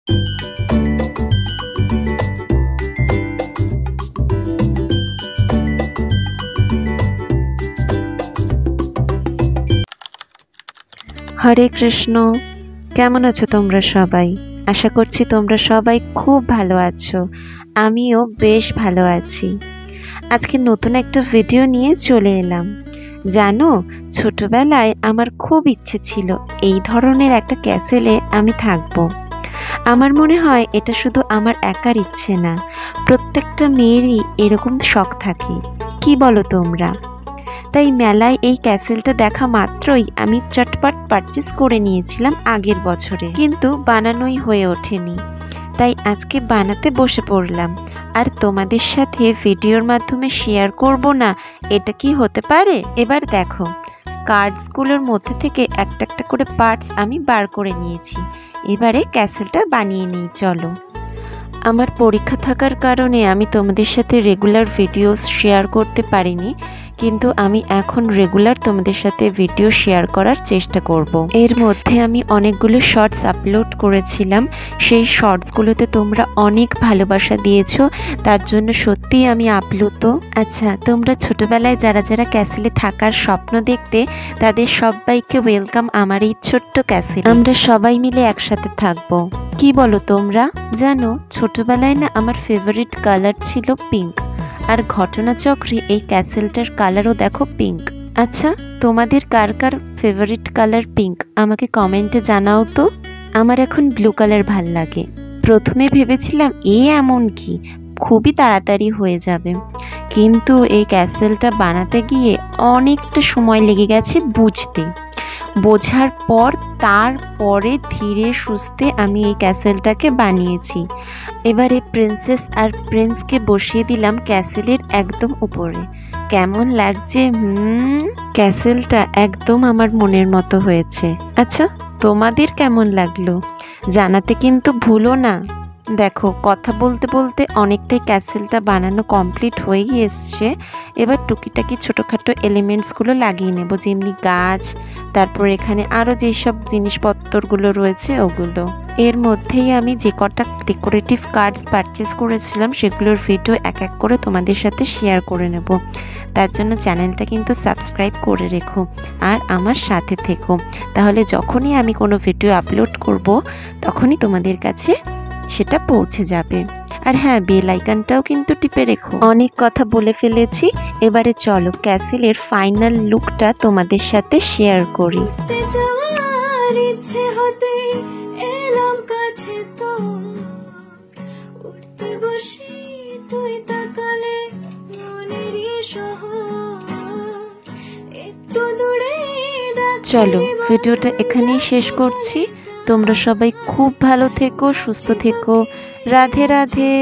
হরে কৃষ্ণ। কেমন আছো তোমরা সবাই? আশা করছি তোমরা সবাই খুব ভালো আছো। আমিও বেশ ভালো আছি। আজকে নতুন একটা ভিডিও নিয়ে চলে এলাম। জানো, ছোটবেলায় আমার খুব ইচ্ছে ছিল এই ধরনের একটা ক্যাসেলে আমি থাকবো। আমার মনে হয় এটা শুধু আমার একার ইচ্ছে না, প্রত্যেকটা মেয়েরই এরকম শখ থাকে। কি বলো তোমরা? তাই মেলায় এই ক্যাসেলটা দেখা মাত্রই আমি চটপট পারচেস করে নিয়েছিলাম আগের বছরে, কিন্তু বানানোই হয়ে ওঠেনি। তাই আজকে বানাতে বসে পড়লাম, আর তোমাদের সাথে ভিডিওর মাধ্যমে শেয়ার করব না, এটা কি হতে পারে? এবার দেখো, কার্ডসগুলোর মধ্যে থেকে একটা একটা করে পার্টস আমি বার করে নিয়েছি। এবারে ক্যাসেলটা বানিয়ে নিই, চলো। আমার পরীক্ষা থাকার কারণে আমি তোমাদের সাথে রেগুলার ভিডিওস শেয়ার করতে পারিনি, কিন্তু আমি এখন রেগুলার তোমাদের সাথে ভিডিও শেয়ার করার চেষ্টা করব। এর মধ্যে আমি অনেকগুলো শর্টস আপলোড করেছিলাম, সেই শর্টসগুলোতে তোমরা অনেক ভালোবাসা দিয়েছো, তার জন্য সত্যিই আমি আপ্লুত। আচ্ছা, তোমরা ছোটবেলায় যারা যারা ক্যাসেলে থাকার স্বপ্ন দেখতে, তাদের সবাইকে ওয়েলকাম আমার এই ছোট্ট ক্যাসেল। আমরা সবাই মিলে একসাথে থাকবো। কি বলো তোমরা? জানো, ছোটবেলায় না আমার ফেভারিট কালার ছিল পিঙ্ক, আর ঘটনাচক্রে এই ক্যাসেলটার কালারও দেখো পিঙ্ক। আচ্ছা, তোমাদের কার কার ফেভারিট কালার পিঙ্ক আমাকে কমেন্টে জানাও তো। আমার এখন ব্লু কালার ভাল লাগে। প্রথমে ভেবেছিলাম এমন কি, খুবই তাড়াতাড়ি হয়ে যাবে, কিন্তু এই ক্যাসেলটা বানাতে গিয়ে অনেকটা সময় লেগে গেছে বোঝার পর তারপরে ধীরে সুস্থে আমি এই ক্যাসেলটাকে বানিয়েছি। এবারে প্রিন্সেস আর প্রিন্সকে বসিয়ে দিলাম ক্যাসেলের একদম উপরে। কেমন লাগছে? ক্যাসেলটা একদম আমার মনের মতো হয়েছে। আচ্ছা, তোমাদের কেমন লাগলো জানাতে কিন্তু ভুলো না। দেখো, কথা বলতে বলতে অনেকটাই ক্যাসেলটা বানানো কমপ্লিট হয়ে এসছে। এবার টুকিটাকি ছোটোখাটো এলিমেন্টসগুলো লাগিয়ে নেব, যেমনি গাছ, তারপর এখানে আরও যেসব জিনিসপত্রগুলো রয়েছে ওগুলো। এর মধ্যেই আমি যে কটা ডেকোরেটিভ কার্ডস পারচেস করেছিলাম সেগুলোর ভিডিও এক এক করে তোমাদের সাথে শেয়ার করে নেব। তার জন্য চ্যানেলটা কিন্তু সাবস্ক্রাইব করে রেখো আর আমার সাথে থেকো, তাহলে যখনই আমি কোনো ভিডিও আপলোড করব তখনই তোমাদের কাছে সেটা পৌঁছে যাবে। আর হ্যাঁ, বেল আইকনটাও কিন্তু টিপে রেখো। অনেক কথা বলে ফেলেছি, এবারে চলো ক্যাসেলের ফাইনাল লুকটা তোমাদের সাথে শেয়ার করি। চলো, ভিডিওটা এখানেই শেষ করছি। তোমরা সবাই খুব ভালো থেকো, সুস্থ থেকো। রাধে রাধে।